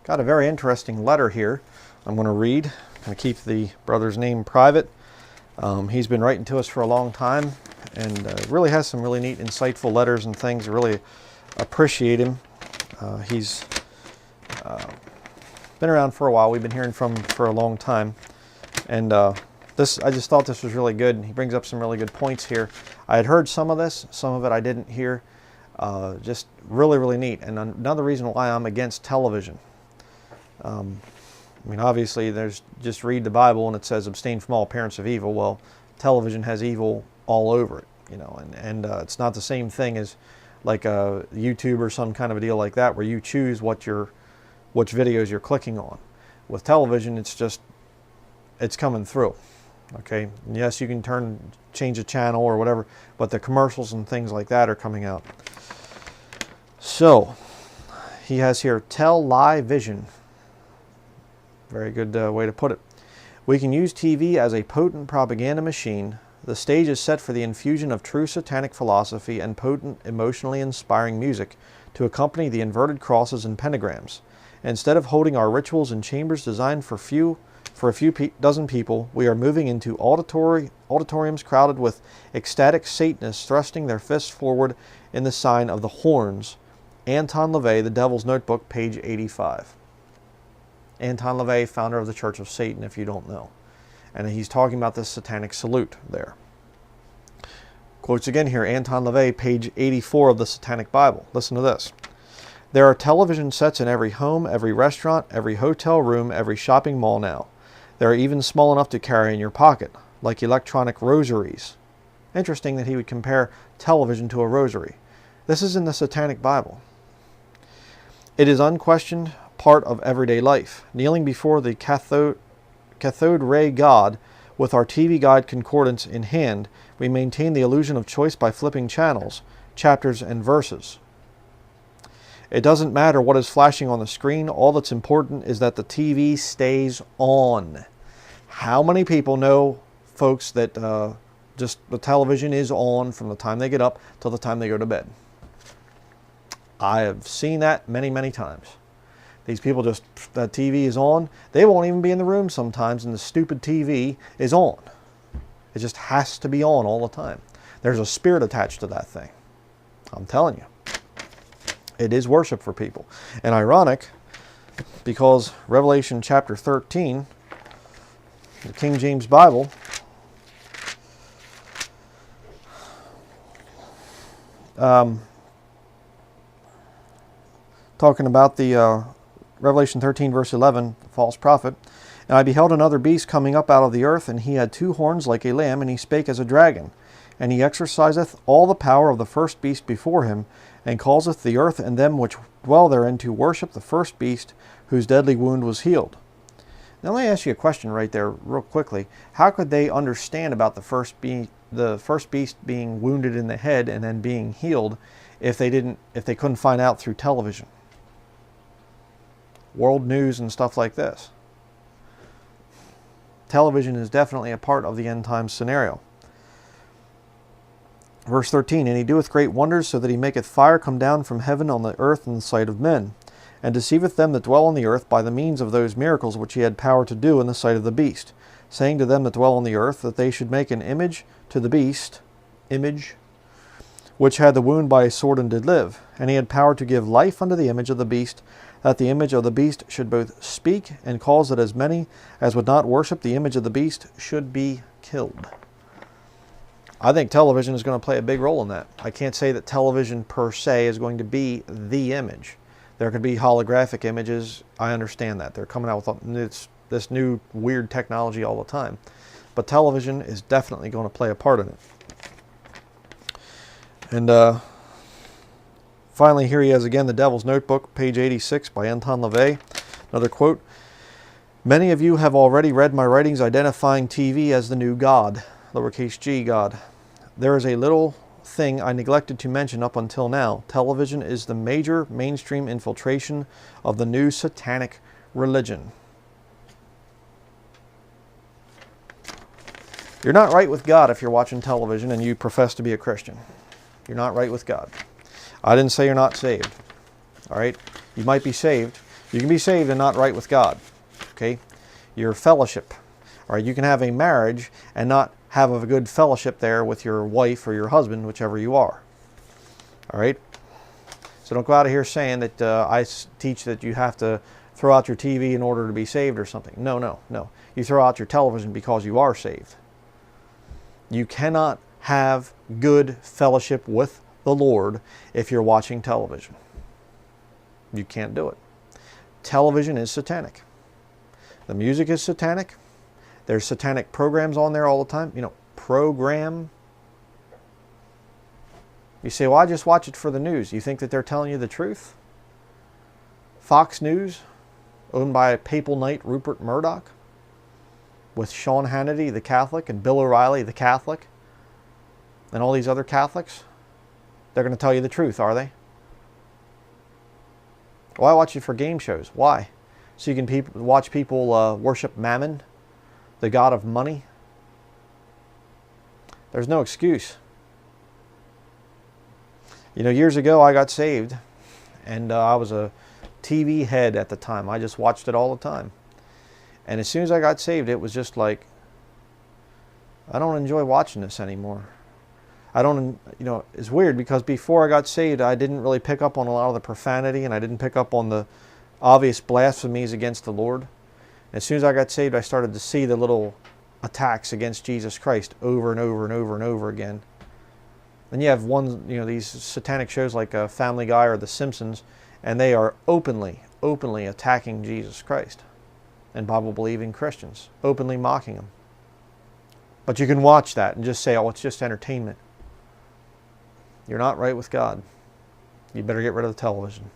Got a very interesting letter here I'm going to read. I'm going to keep the brother's name private. He's been writing to us for a long time and really has some really neat, insightful letters and things. I really appreciate him. He's been around for a while. We've been hearing from him for a long time. And I just thought this was really good. He brings up some really good points here. I had heard some of this, some of it I didn't hear. Just really, really neat. And another reason why I'm against television. I mean, obviously, there's just read the Bible and it says abstain from all appearance of evil. Well, television has evil all over it, you know, and it's not the same thing as like YouTube or some kind of a deal like that where you choose which videos you're clicking on. With television, it's coming through. Okay, and yes, you can change the channel or whatever, but the commercials and things like that are coming out. So he has here, tell lie vision. Very good way to put it. We can use TV as a potent propaganda machine. The stage is set for the infusion of true satanic philosophy and potent, emotionally inspiring music to accompany the inverted crosses and pentagrams. Instead of holding our rituals in chambers designed for a few dozen people, we are moving into auditoriums crowded with ecstatic Satanists thrusting their fists forward in the sign of the horns. Anton LaVey, The Devil's Notebook, page 85. Anton LaVey, founder of the Church of Satan, if you don't know. And he's talking about this satanic salute there. Quotes again here, Anton LaVey, page 84 of the Satanic Bible. Listen to this. There are television sets in every home, every restaurant, every hotel room, every shopping mall now. They are even small enough to carry in your pocket, like electronic rosaries. Interesting that he would compare television to a rosary. This is in the Satanic Bible. It is unquestioned part of everyday life. Kneeling before the cathode ray God with our TV guide concordance in hand, we maintain the illusion of choice by flipping channels, chapters, and verses. It doesn't matter what is flashing on the screen. All that's important is that the TV stays on. How many people know, folks, that just the television is on from the time they get up till the time they go to bed? I have seen that many, many times. These people the TV is on. They won't even be in the room sometimes, and the stupid TV is on. It just has to be on all the time. There's a spirit attached to that thing. I'm telling you. It is worship for people. And ironic, because Revelation chapter 13, the King James Bible, talking about the Revelation 13 verse 11, the false prophet. And I beheld another beast coming up out of the earth, and he had 2 horns like a lamb, and he spake as a dragon. And he exerciseth all the power of the first beast before him, and causeth the earth and them which dwell therein to worship the first beast, whose deadly wound was healed. Now let me ask you a question right there real quickly. How could they understand about the first beast being wounded in the head and then being healed if they couldn't find out through television? World news and stuff like this. Television is definitely a part of the end times scenario. Verse 13, and he doeth great wonders, so that he maketh fire come down from heaven on the earth in the sight of men, and deceiveth them that dwell on the earth by the means of those miracles which he had power to do in the sight of the beast, saying to them that dwell on the earth that they should make an image to the beast, which had the wound by a sword and did live. And he had power to give life unto the image of the beast, that the image of the beast should both speak and cause that as many as would not worship the image of the beast should be killed. I think television is going to play a big role in that. I can't say that television per se is going to be the image. There could be holographic images. I understand that. They're coming out with this new weird technology all the time. But television is definitely going to play a part in it. And finally, here he has again The Devil's Notebook, page 86 by Anton LaVey. Another quote. Many of you have already read my writings identifying TV as the new God, lowercase g God. There is a little thing I neglected to mention up until now. Television is the major mainstream infiltration of the new satanic religion. You're not right with God if you're watching television and you profess to be a Christian. You're not right with God. I didn't say you're not saved. All right? You might be saved. You can be saved and not right with God. Okay? Your fellowship. All right, you can have a marriage and not have a good fellowship there with your wife or your husband, whichever you are. All right? So don't go out of here saying that I teach that you have to throw out your TV in order to be saved or something. No, no, no. You throw out your television because you are saved. You cannot have good fellowship with the Lord if you're watching television. You can't do it. Television is satanic. The music is satanic. There's satanic programs on there all the time. You know, program. You say, well, I just watch it for the news. You think that they're telling you the truth? Fox News, owned by Papal Knight Rupert Murdoch, with Sean Hannity, the Catholic, and Bill O'Reilly, the Catholic, and all these other Catholics, they're going to tell you the truth, are they? Well, I watch it for game shows. Why? So you can watch people worship Mammon, the god of money. There's no excuse. You know, years ago I got saved, and I was a TV head at the time. I just watched it all the time. And as soon as I got saved, it was just like, I don't enjoy watching this anymore. I don't, you know, it's weird because before I got saved, I didn't really pick up on a lot of the profanity, and I didn't pick up on the obvious blasphemies against the Lord. As soon as I got saved, I started to see the little attacks against Jesus Christ over and over and over and over again. Then you have these satanic shows like Family Guy or The Simpsons, and they are openly attacking Jesus Christ and Bible-believing Christians, openly mocking them. But you can watch that and just say, oh, it's just entertainment. You're not right with God. You better get rid of the television.